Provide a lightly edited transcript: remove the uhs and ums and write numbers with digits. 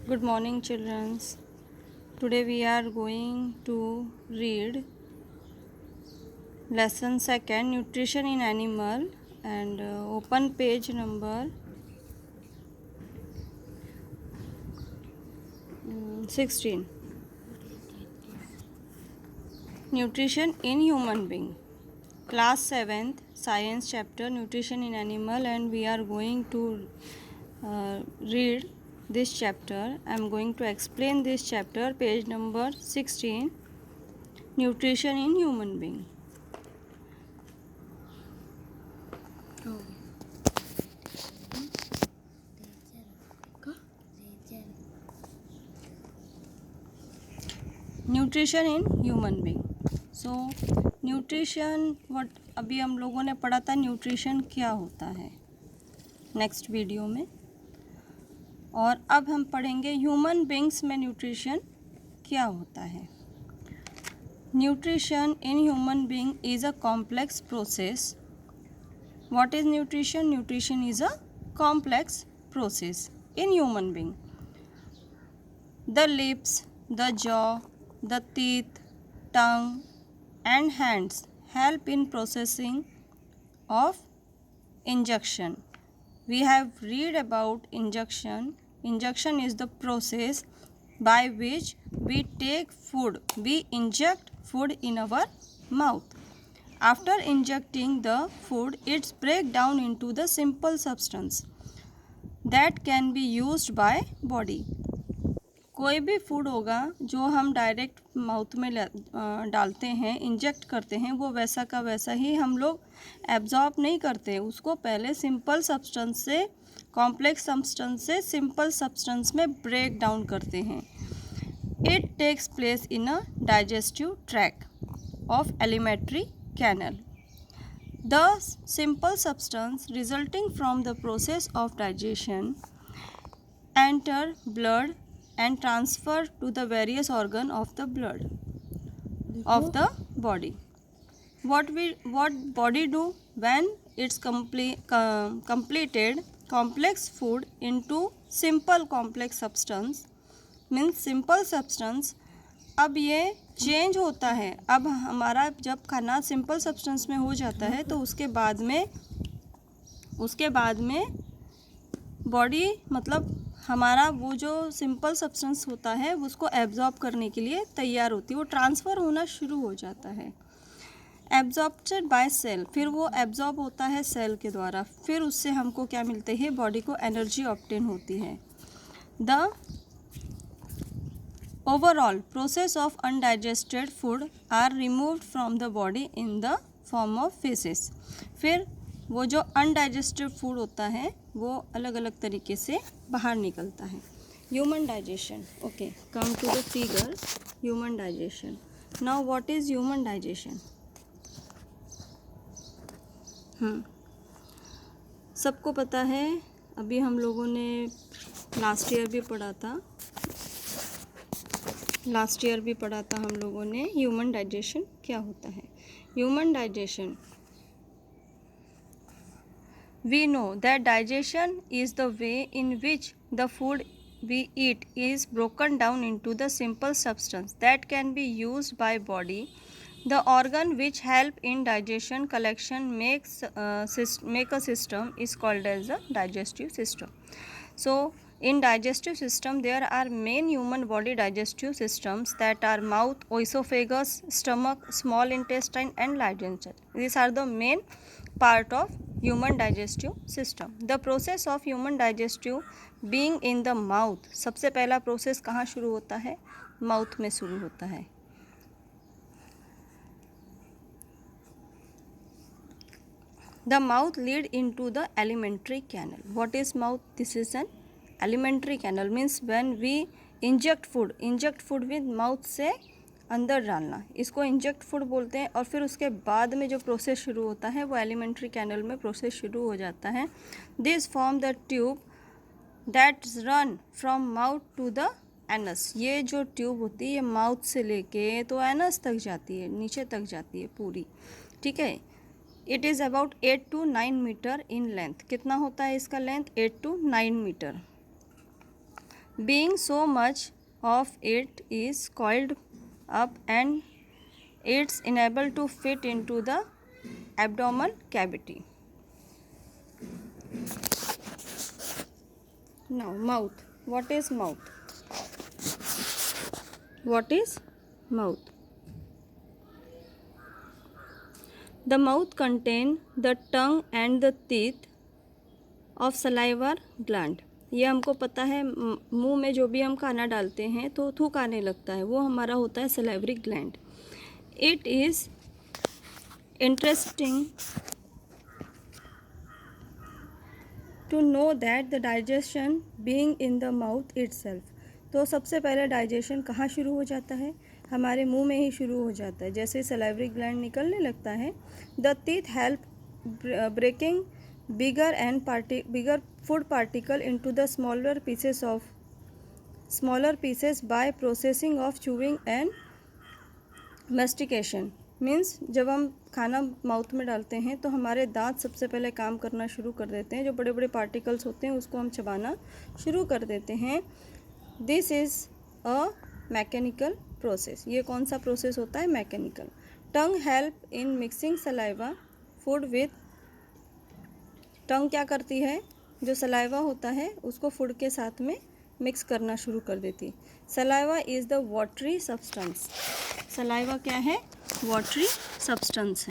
Good morning, children. Today we are going to read lesson second, nutrition in animal, and open page number 16. Nutrition in human being. Class 7th, science chapter, nutrition in animal, and we are going to read this chapter. I am going to explain this chapter, page number 16, nutrition in human being. Nutrition in human being. So nutrition what अभी हम लोगों ने पढ़ा था nutrition क्या होता है next video में, और अब हम पढ़ेंगे ह्यूमन बीइंग्स में न्यूट्रिशन क्या होता है. Nutrition in human being is a complex process. What is nutrition? Nutrition is a complex process in human being. The lips, the jaw, the teeth, tongue, and hands help in processing of ingestion. We have read about ingestion. Ingestion is the process by which we take food. We inject food in our mouth. After injecting the food, it's break down into the simple substance that can be used by body. कोई भी food होगा जो हम direct mouth में डालते हैं, inject करते हैं, वो वैसा का वैसा ही हम लोग एब्जॉर्ब नहीं करते. उसको पहले सिंपल सब्सटेंस से कॉम्प्लेक्स सब्सटेंस से सिंपल सब्सटेंस में ब्रेक डाउन करते हैं. It takes place in a digestive tract of alimentary canal. The simple substance resulting from the process of digestion enter blood and transfer to the various organ of the blood of the body. What body do when it's completed complex food into simple complex substance means simple substance. अब ये change होता है. अब हमारा जब खाना simple substance में हो जाता है तो उसके बाद में बॉडी मतलब हमारा वो जो सिंपल सब्सटेंस होता है उसको एब्जॉर्ब करने के लिए तैयार होती है. वो ट्रांसफ़र होना शुरू हो जाता है. एब्जॉर्प्टेड बाय सेल, फिर वो एब्जॉर्ब होता है सेल के द्वारा. फिर उससे हमको क्या मिलते हैं? बॉडी को एनर्जी ऑब्टेन होती है. The overall process of undigested food are removed from the body in the form of faeces. फिर वो जो अनडाइजेस्टेड फूड होता है वो अलग अलग तरीके से बाहर निकलता है. Human digestion. Okay, come to the figure. Human digestion. Now what is human digestion? सबको पता है. अभी हम लोगों ने लास्ट ईयर भी पढ़ा था हम लोगों ने ह्यूमन डाइजेशन क्या होता है. Human digestion, we know that digestion is the way in which the food we eat is broken down into the simple substance that can be used by body. The organ which help in digestion collection make a system is called as a digestive system. So in digestive system there are main human body digestive systems that are mouth, esophagus, stomach, small intestine and large intestine. These are the main part of human digestive system. The process of human digestive being in the mouth. सबसे पहला process कहाँ शुरू होता है? Mouth में शुरू होता है. The mouth lead into the alimentary canal. What is mouth? This is an alimentary canal. Means when we inject food with mouth से अंदर डालना, इसको इंजेक्ट फूड बोलते हैं. और फिर उसके बाद में जो प्रोसेस शुरू होता है वो एलिमेंट्री कैनल में प्रोसेस शुरू हो जाता है. This form the tube that run from mouth to the anus. ये जो ट्यूब होती है ये माउथ से लेके तो एनस तक जाती है, नीचे तक जाती है पूरी. ठीक है. It is about 8 to 9 metre in length. कितना होता है इसका length? 8 to 9 metre. being so much of it is coiled up and it's unable to fit into the abdominal cavity. Now mouth. What is mouth? What is mouth? The mouth contains the tongue and the teeth of saliva gland. ये हमको पता है, मुंह में जो भी हम खाना डालते हैं तो थूक आने लगता है, वो हमारा होता है salivary gland. It is interesting to know that the digestion being in the mouth itself. तो सबसे पहले डाइजेशन कहाँ शुरू हो जाता है? हमारे मुंह में ही शुरू हो जाता है. जैसे सलाइवरी ग्लैंड निकलने लगता है, the teeth help breaking bigger food particle into the smaller pieces by processing of chewing and mastication. Means जब हम खाना माउथ में डालते हैं तो हमारे दांत सबसे पहले काम करना शुरू कर देते हैं. जो बड़े बड़े पार्टिकल्स होते हैं उसको हम चबाना शुरू कर देते हैं. This is a mechanical process. ये कौन सा प्रोसेस होता है? Mechanical. Tongue help in mixing saliva food with. Tongue क्या करती है? जो सलाइवा होता है उसको फूड के साथ में मिक्स करना शुरू कर देती. Saliva is the watery substance. Saliva क्या है? वाटरी सब्सटेंस है.